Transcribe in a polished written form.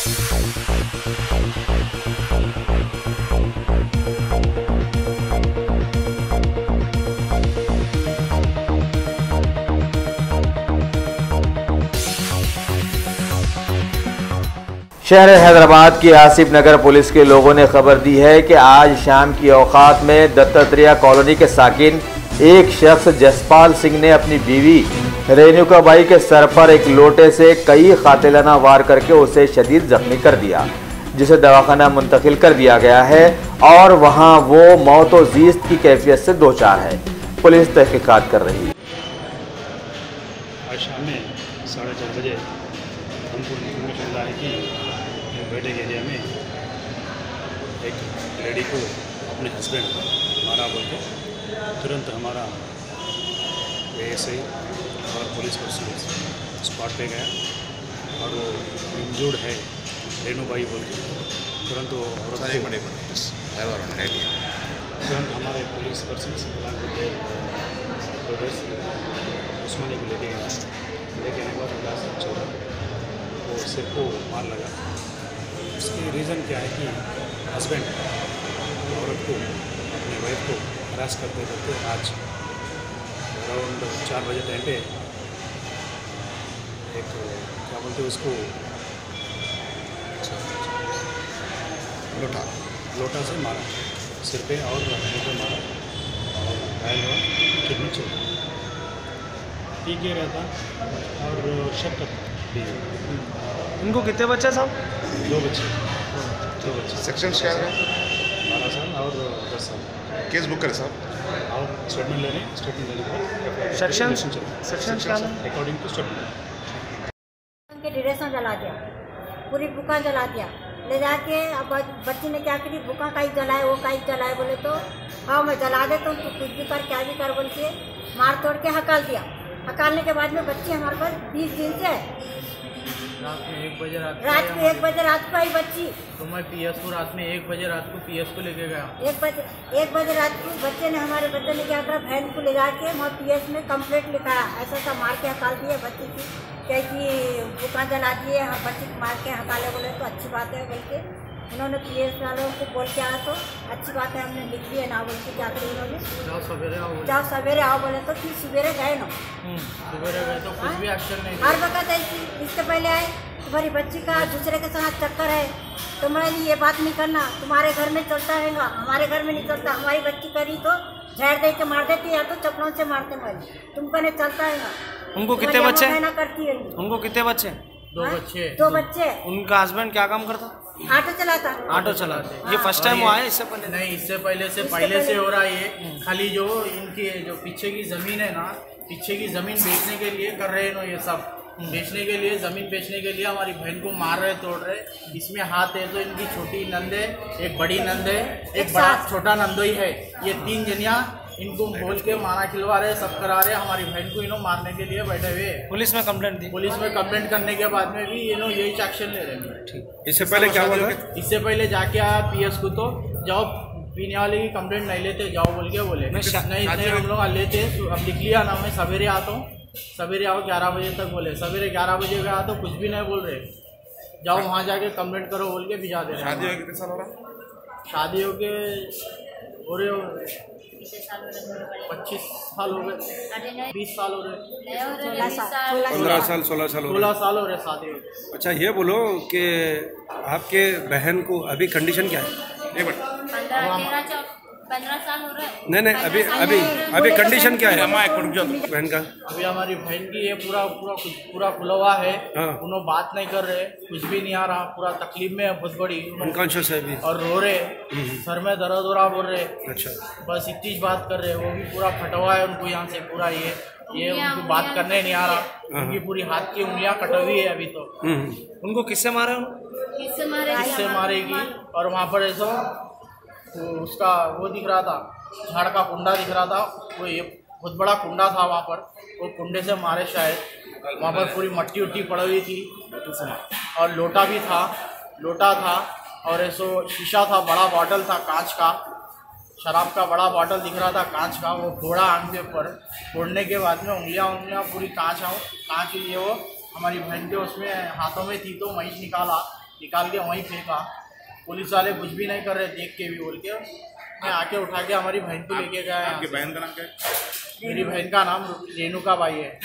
शहर हैदराबाद की आसिफ नगर पुलिस के लोगों ने खबर दी है कि आज शाम की औकात में दत्तात्रेय कॉलोनी के साकिन एक शख्स जसपाल सिंह ने अपनी बीवी रेणुकाबाई के सर पर एक लोटे से कई कातिलाना वार करके उसे शदीद जख्मी कर दिया, जिसे दवाखाना मुंतकिल कर दिया गया है और वहां वो मौत-ओ-ज़ीस्त की कैफियत से दो चार है। पुलिस तहकीकात कर रही है। आज शाम में 4:30 बजे हमको इन्फॉर्मेशन मिला है कि बैठक एरिया में एक लेडी को अपने हस्बैंड मारा बोल के तुरंत हमारा एएसआई और पुलिस पर्सन स्पॉट पे गया और वो इंजर्ड है रेणुबाई बोल के तुरंत वो तुरंत हमारे पुलिस पर्सन उस्मानी को लेके गया। लेके आने के बाद छोड़ा वो सिर को मार लगा। उसकी रीज़न क्या है कि हस्बैंड औरत को अपनी वाइफ को हरास करते करते आज अराउंड 4 बजे टाइम पे एक क्या बोलते उसको लोटा से मारा, सिर पे और मुँह पे मारा और घायल हुआ, किडनी चल पी के रहता और शक भी। उनको कितने बच्चे साहब? 2 बच्चे। सेक्शन क्या है? 12 साल और 10 साल। केस बुक करें साहब और स्टेटमेंट लेने पर सेक्शन क्या अकॉर्डिंग टू स्टेटमेंट के डिरेक्शन जला दिया, पूरी बुका जला दिया ले जाके। अब बच्ची ने क्या करी, बुका का ही जलाए वो का ही जलाए बोले तो हाँ मैं जला देता हूँ, तो कुछ भी कर क्या भी कर बोल के मार तोड़ के हकाल दिया। हकालने के बाद में बच्ची हमारे पास 20 दिन से है। रात में 1 बजे रात को आई बच्ची, तो मैं पीएस को रात में 1 बजे रात को पीएस को लेके गया। 1 बजे रात को हमारे बच्चे ने क्या करा, बहन को ले जाके वहाँ पीएस में कंप्लेंट लिखाया, ऐसा मार के हकाल दिया बच्ची की, क्या कि दुकान जला दिए बच्ची को मार के हकाले बोले तो अच्छी बात है बोल के उन्होंने पीएस वालों को बोल के आया तो अच्छी बात है हमने लिख लिया ना बोल के क्या करें उन्होंने जाओ सवेरे आओ बोले तो फिर सवेरे गए ना, सवेरे गए तो कुछ भी एक्शन नहीं। हर वक्त ऐसी इससे पहले आए तुम्हारी बच्ची का दूसरे के साथ चक्कर है, तुम्हारे लिए ये बात नहीं करना, तुम्हारे घर में चलता रहेगा हमारे घर में नहीं चलता। हमारी बच्ची करी तो जहर दे के मार देती या तो चप्पलों से मारते मारी, तुमको नहीं चलता है। उनको कितने बच्चे? करती है उनको कितने बच्चे? 2 बच्चे। उनका हस्बैंड क्या काम करता? ऑटो चलाते। ये फर्स्ट टाइम हुआ है? इससे पहले नहीं, इससे पहले से हो रहा है ये। खाली जो इनकी जो पीछे की जमीन है ना, पीछे की जमीन बेचने के लिए कर रहे हैं ना, ये सब बेचने के लिए, जमीन बेचने के लिए हमारी बहन को मार रहे तोड़ रहे। इसमें हाथ है तो इनकी छोटी नंद है, एक बड़ी नंद है, एक बड़ा छोटा नंदोई है। ये 3 जनिया इनको बोल के मारा खिलवा रहे, सब करा रहे, हमारी बहन को इन्हों मारने के लिए बैठे हुए। पुलिस में कंप्लेंट दी, पुलिस में कंप्लेंट करने के बाद में भी इन्हों यही एक्शन ले रहे हैं। ठीक, इससे पहले क्या हुआ था? इससे पहले जाके आया पीएस को, तो जाओ पीने वाले की कंप्लेंट नहीं लेते जाओ बोल के बोले नहीं हम लोग लेते, अब लिख लिया ना, मैं सवेरे आता हूँ, सवेरे आओ 11 बजे तक बोले। सवेरे 11 बजे गया तो कुछ भी नहीं बोल रहे, जाओ वहाँ जाके कंप्लेंट करो बोल के भिजा दे रहे। शादी हो कितने साल हो रहा? शादी हो के हो रहे 25 साल हो गए, 20 साल हो रहे, 15 साल 16 साल 16 साल हो रहे शादी हो। अच्छा ये बोलो कि आपके बहन को अभी कंडीशन क्या है? 15 साल हो रहे। नहीं अभी कंडीशन क्या है बहन का? अभी हमारी बहन की ये पूरा खुला हुआ है। हाँ। उन्होंने बात नहीं कर रहे, कुछ भी नहीं आ रहा, पूरा तकलीफ में है बहुत बड़ी, अनकॉन्शियस है अभी और रो रहे, सर में दर्द हो रहा बोल रहे। अच्छा, बस इतनी बात कर रहे, वो भी पूरा फटा हुआ है उनको यहाँ से पूरा, ये उनको बात करने नहीं आ रहा, उनकी पूरी हाथ की उंगलियां कटी हुई है अभी तो। उनको किससे मारा? किससे मारेगी? और वहाँ पर ऐसा तो उसका वो दिख रहा था, झाड़ का कुंडा दिख रहा था, वो ये बहुत बड़ा कुंडा था वहाँ पर, वो कुंडे से मारे शायद। वहाँ पर पूरी मट्टी उट्टी पड़ी हुई थी और लोटा था और ऐसो शीशा था, बड़ा बॉटल था कांच का, शराब का बड़ा बॉटल दिख रहा था कांच का, वो फोड़ा आंख के ऊपर। फोड़ने के बाद में उंगलियां पूरी कांच लिए वो हमारी बहन के उसमें हाथों में थी, तो महीस निकाला निकाल के वहीं फेंका। पुलिस वाले कुछ भी नहीं कर रहे, देख के भी बोल के मैं आके उठा के हमारी बहन को लेके गया। आपकी बहन का नाम क्या है? मेरी बहन का नाम रेणुका बाई है।